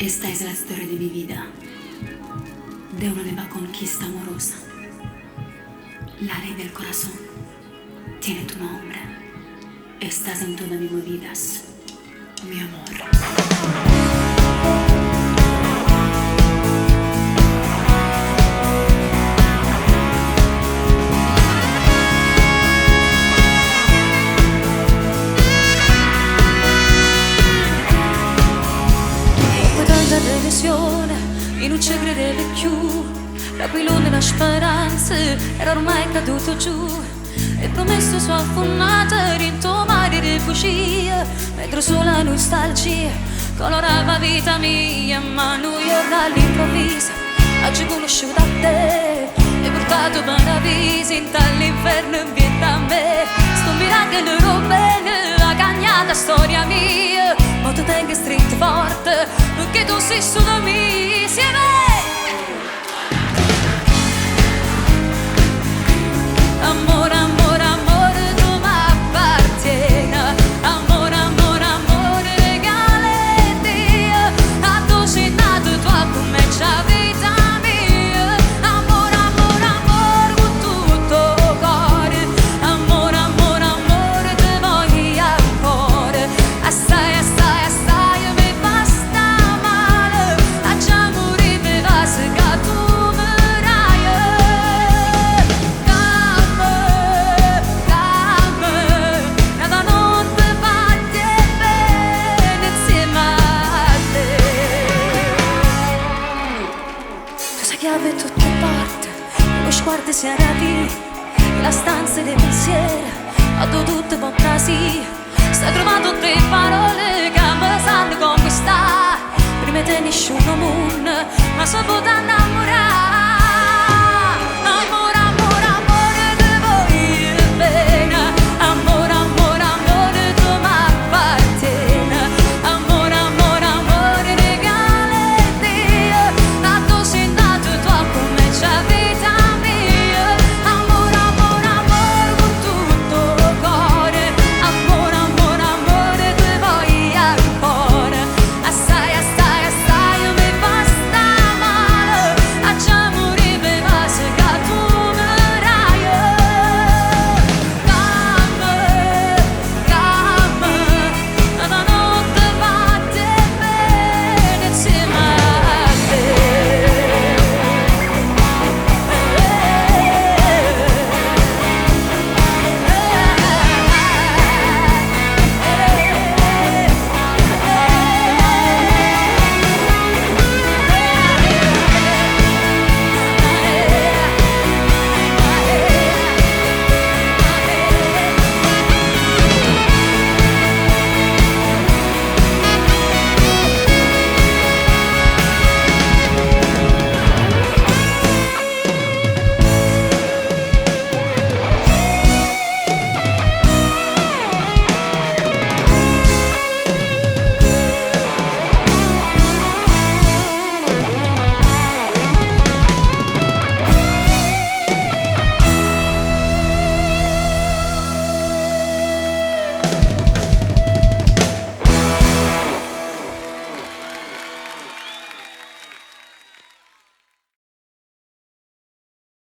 Esta es la historia de mi vida, de una nueva conquista amorosa. La ley del corazón tiene tu nombre. Estás en todas mis movidas, mi amor. Televisione, io non ci credevo più. L'aquilone della speranza era ormai caduto giù. E promesso su affonnata rintomare di bugie, mentre sola nostalgia colorava vita mia. Ma noi ora all'improvviso oggi conosciuto a te e portato paradiso in tall'inferno in vita a me. Sto miracolo bene, la cagnata storia mia, ma tu tenga stretto forte perché tu sei solo mia. Insieme amore, amore, amore, tu m'appartieni. Amore, amore, amore, regale Dio. A tu sei nato, tu comincia vita mia. Amore, amore, amore, con tutto cuore. Amore, amore, amore, te voglio ancora. Assai, assai, assai, mi basta male. A già morire mi va se che tu mi dai. Nada non ti batte bene insieme a te. Tu sai che ave tutte parte, lo sguardo si arrabbi, la stanza dei pensieri, ho tutto portare sì. Stai trovando tre parole che mi sanno conquistare. Prima te nessuno mondo, ma so poter innamorare.